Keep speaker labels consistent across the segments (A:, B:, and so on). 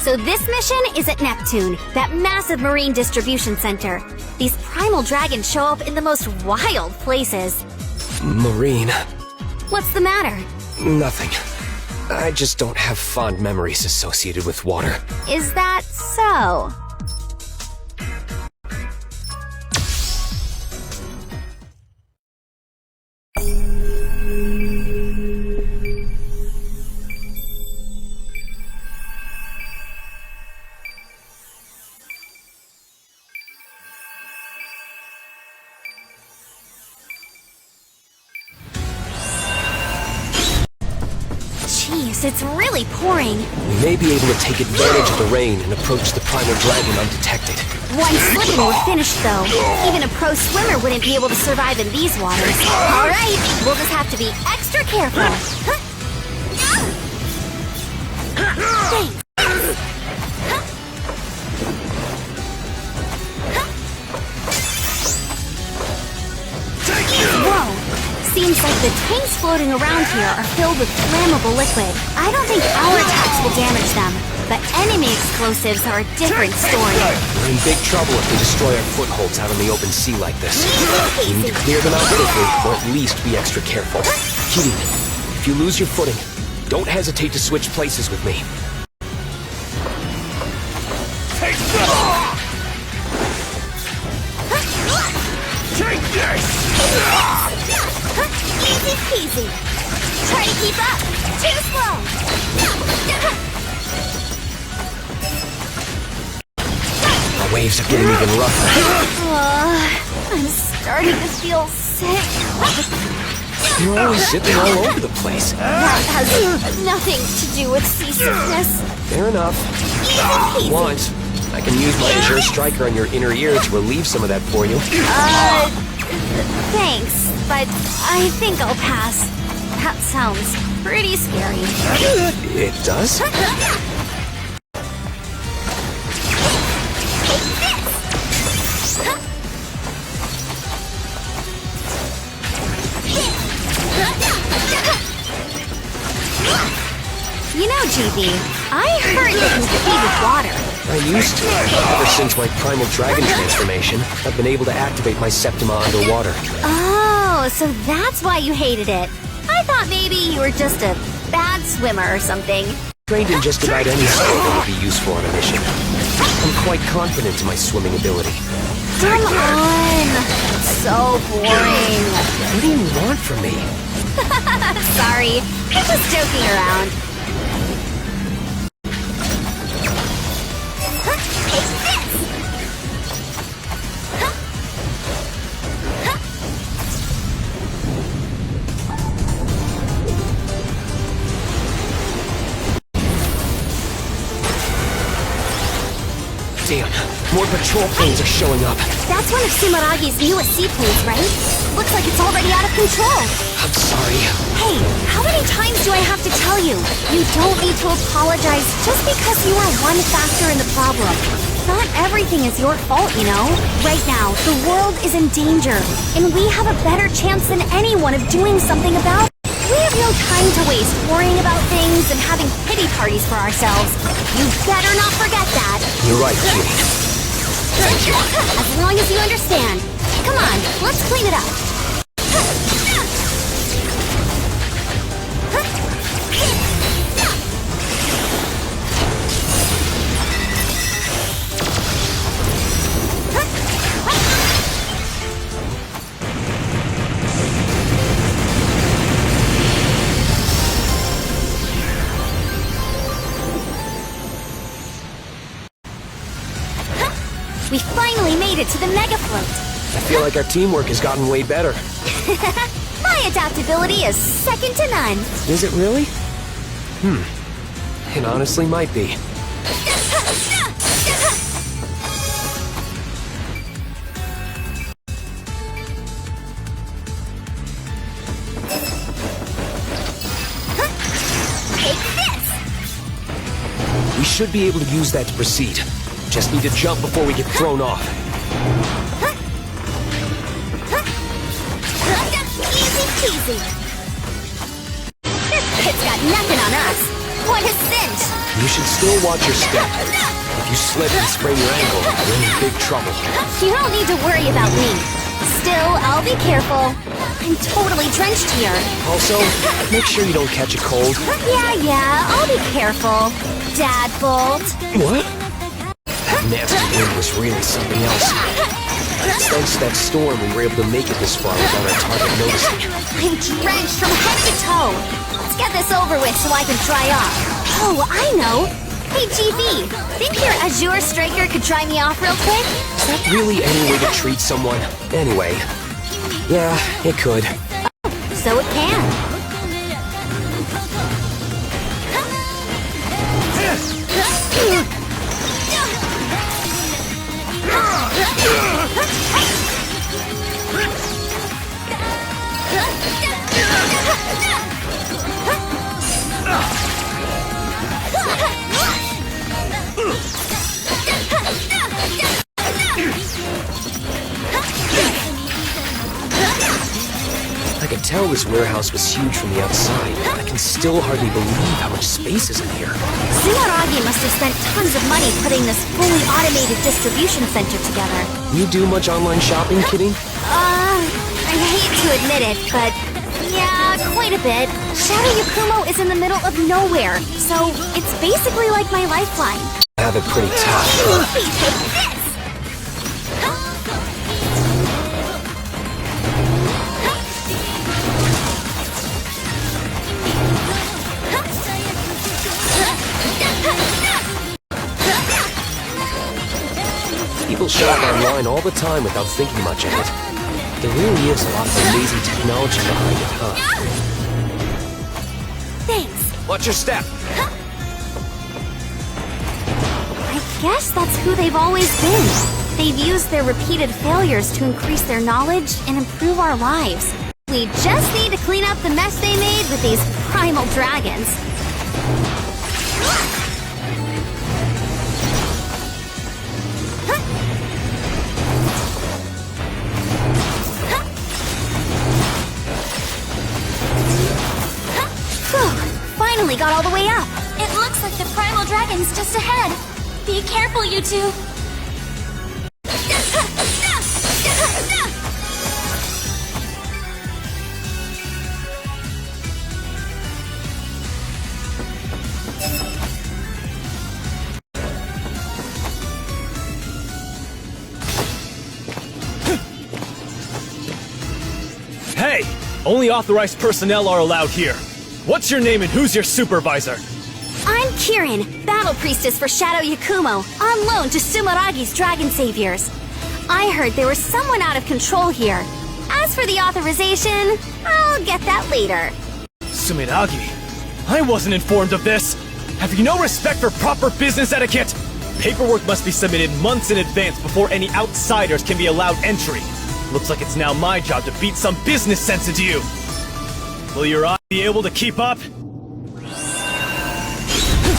A: So this mission is at Neptune, that massive marine distribution center. These primal dragons show up in the most wild places.
B: Marine.
A: What's the matter?
B: Nothing. I just don't have fond memories associated with water.
A: Is that so? Jeez, it's really pouring.
B: We may be able to take advantage of the rain and approach the primal dragon undetected.
A: One slip and we're finished, though. Even a pro swimmer wouldn't be able to survive in these waters. All right, we'll just have to be extra careful. Thanks. Whoa. Seems like the tanks floating around here are filled with flammable liquid. I don't think our attacks will damage them, but enemy explosives are a different story.
B: We're in big trouble if they destroy our footholds out on the open sea like this. We need to clear them out quickly, or at least be extra careful. Kirin, if you lose your footing, don't hesitate to switch places with me.
C: Take this! Take this!
A: Easy peasy. Try to keep up. Too slow.
B: The waves are getting even rougher.
A: I'm starting to feel sick.
B: You're always zipping all over the place.
A: That has nothing to do with seasickness.
B: Fair enough.
A: Easy peasy.
B: Want? I can use my Azure Striker on your inner ear to relieve some of that for you.
A: Thanks, but I think I'll pass. That sounds pretty scary.
B: It does?
A: You know, GB, I heard that you can feed with water.
B: I used to. Ever since my primal dragon transformation, I've been able to activate my Septima underwater.
A: Oh, so that's why you hated it. I thought maybe you were just a bad swimmer or something.
B: Trained in just about any skill that would be useful on a mission. I'm quite confident in my swimming ability.
A: Come on! So boring.
B: What do you want from me?
A: Sorry, I'm just joking around.
B: Damn, more patrol planes are showing up.
A: That's one of Sumaragi's newest seaplanes, right? Looks like it's already out of control.
B: I'm sorry.
A: Hey, how many times do I have to tell you? You don't need to apologize just because you are one factor in the problem. Not everything is your fault, you know? Right now, the world is in danger, and we have a better chance than anyone of doing something about it. We have no time to waste worrying about things and having pity parties for ourselves. You better not forget that.
B: You're right, Kirin. Thank you.
A: As long as you understand. Come on, let's clean it up. We finally made it to the mega float.
B: I feel like our teamwork has gotten way better.
A: My adaptability is second to none.
B: Is it really? It honestly might be.
A: Take this!
B: We should be able to use that to proceed. Just need to jump before we get thrown off.
A: Easy peasy. This pit's got nothing on us. one is cinched.
B: You should still watch your step. If you slip and sprain your ankle, you're in big trouble.
A: You don't need to worry about me. Still, I'll be careful. I'm totally drenched here.
B: Also, make sure you don't catch a cold.
A: Yeah, I'll be careful. Dadbolt.
B: What? That nasty wind was really something else. Thanks to that storm, we were able to make it this far without our target noticing.
A: I'm drenched from head to toe. Let's get this over with so I can dry off. Oh, I know. Hey, GB, think your Azure Striker could dry me off real quick?
B: Is that really any way to treat someone? Anyway, yeah, it could.
A: So it can.
B: I could tell this warehouse was huge from the outside. I can still hardly believe how much space is in here.
A: Sumeragi must have spent tons of money putting this fully automated distribution center together.
B: You do much online shopping, Kirin?
A: I hate to admit it, but yeah, quite a bit. Shadow Yakumo is in the middle of nowhere, so it's basically like my lifeline.
B: I have it pretty tough.
A: Take this!
B: People shop online all the time without thinking much of it. There really is a lot of amazing technology behind it, huh?
A: Thanks.
B: Watch your step!
A: I guess that's who they've always been. They've used their repeated failures to increase their knowledge and improve our lives. We just need to clean up the mess they made with these primal dragons. Finally got all the way up.
D: It looks like the primal dragon's just ahead. Be careful, you two.
C: Hey! Only authorized personnel are allowed here. What's your name and who's your supervisor?
A: I'm Kirin, Battle Priestess for Shadow Yakumo, on loan to Sumeragi's Dragon Saviors. I heard there was someone out of control here. As for the authorization, I'll get that later.
C: Sumeragi? I wasn't informed of this! Have you no respect for proper business etiquette? Paperwork must be submitted months in advance before any outsiders can be allowed entry. Looks like it's now my job to beat some business sense into you. Will your eye be able to keep up?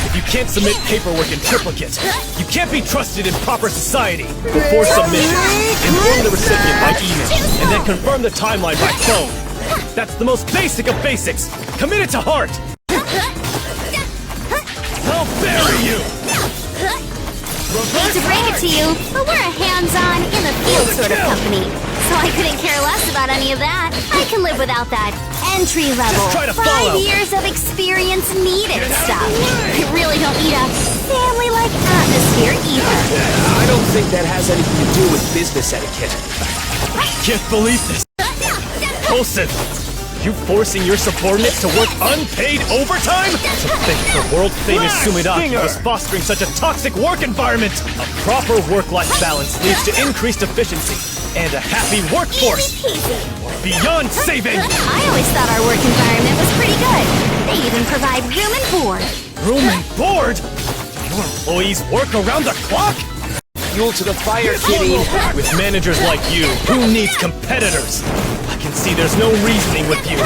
C: If you can't submit paperwork in triplicate, you can't be trusted in proper society. Before submission, inform the recipient by email, and then confirm the timeline by phone. That's the most basic of basics. Commit it to heart. I'll bury you!
A: Hate to break it to you, but we're a hands-on, in-the-field sort of company. So I couldn't care less about any of that. I can live without that entry level,
C: try to
A: 5
C: follow.
A: years of experience needed stuff. I really don't need a family-like atmosphere either.
B: I don't think that has anything to do with business etiquette.
C: Can't believe this. Olsen, you forcing your subordinates to work unpaid overtime? To think the world-famous Sumeragi was fostering such a toxic work environment! A proper work-life balance leads to increased efficiency and a happy workforce!
A: Easy peasy.
C: Beyond saving!
A: I always thought our work environment was pretty good. They even provide room and board.
C: Room and board? Your employees work around the clock?
B: Fuel to the fire, Kirin.
C: With managers like you, who needs competitors? I can see there's no reasoning with you.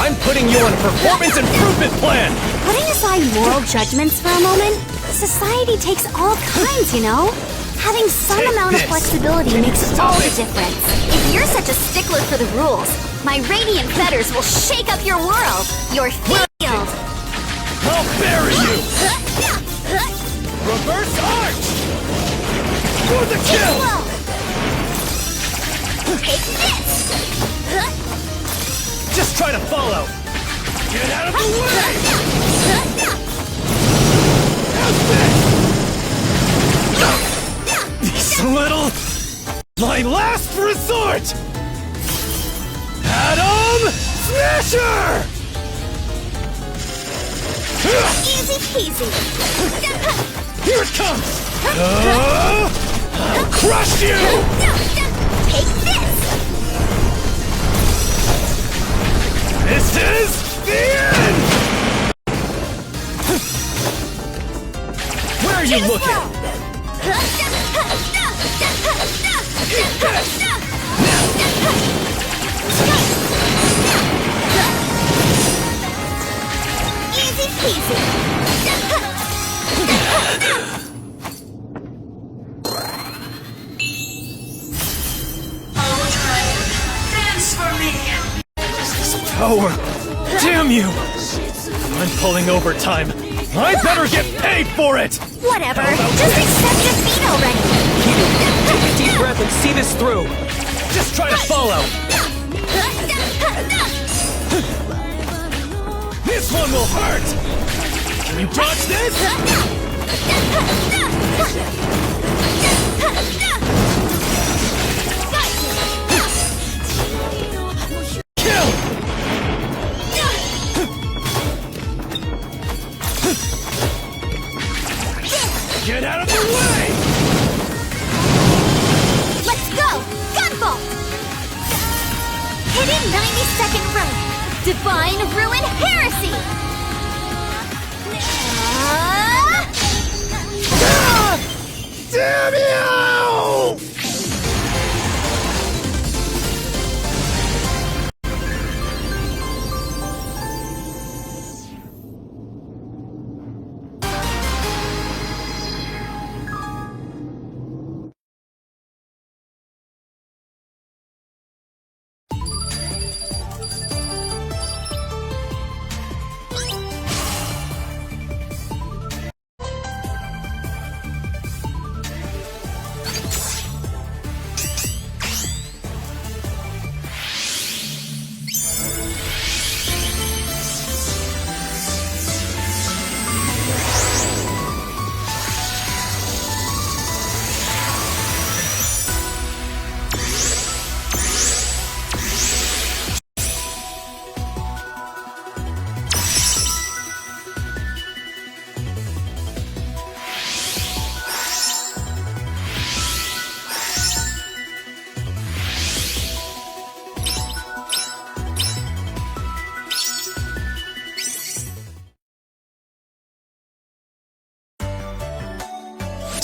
C: I'm putting you on a performance improvement plan!
A: Putting aside moral judgments for a moment, society takes all kinds, you know? Having some
C: Take
A: amount of
C: this.
A: flexibility makes
C: Stop
A: all the
C: it.
A: difference. If you're such a stickler for the rules, my radiant fetters will shake up your world, your field.
C: I'll bury you! Reverse arch! For the kill!
A: Take this!
C: Just try to follow! Get out of the way! These little... My last resort! Atom Smasher!
A: Easy peasy!
C: Here it comes! I'll crush you!
A: Take this!
C: This is the end! Where are you looking? Eat this!
A: Easy peasy!
D: Dance for me!
C: Power! Damn you! I'm pulling overtime. I better get paid for it!
A: Whatever, just accept defeat already!
B: Take a deep breath and see this through.
C: Just try to follow! This one will hurt! Can you dodge this? Kill! Get out of the way!
A: Let's go! Gunvolt! Hidden 90-second run! Divine Ruin Heresy!
C: Damn you!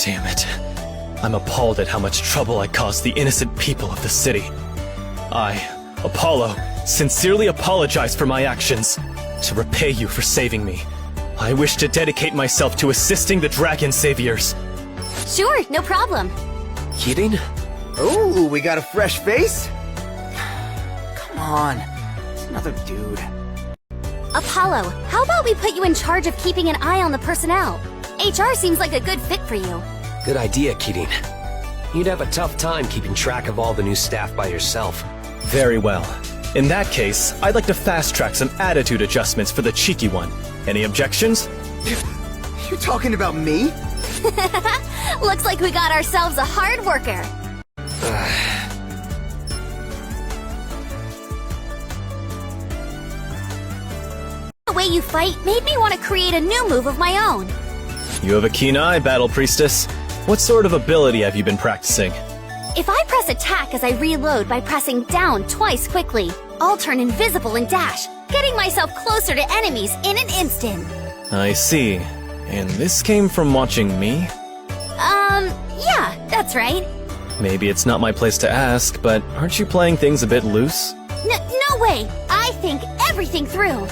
C: Damn it. I'm appalled at how much trouble I caused the innocent people of the city. I, Apollo, sincerely apologize for my actions. To repay you for saving me, I wish to dedicate myself to assisting the Dragon Saviors.
A: Sure, no problem.
B: Kirin?
E: Ooh, we got a fresh face? Come on, it's another dude.
A: Apollo, how about we put you in charge of keeping an eye on the personnel? HR seems like a good fit for you.
B: Good idea, Kirin. You'd have a tough time keeping track of all the new staff by yourself.
C: Very well. In that case, I'd like to fast-track some attitude adjustments for the cheeky one. Any objections?
E: You talking about me?
A: Looks like we got ourselves a hard worker. The way you fight made me want to create a new move of my own.
C: You have a keen eye, Battle Priestess. What sort of ability have you been practicing?
A: If I press attack as I reload by pressing down twice quickly, I'll turn invisible and dash, getting myself closer to enemies in an instant.
C: I see. And this came from watching me?
A: Yeah, that's right.
C: Maybe it's not my place to ask, but aren't you playing things a bit loose?
A: No way! I think everything through.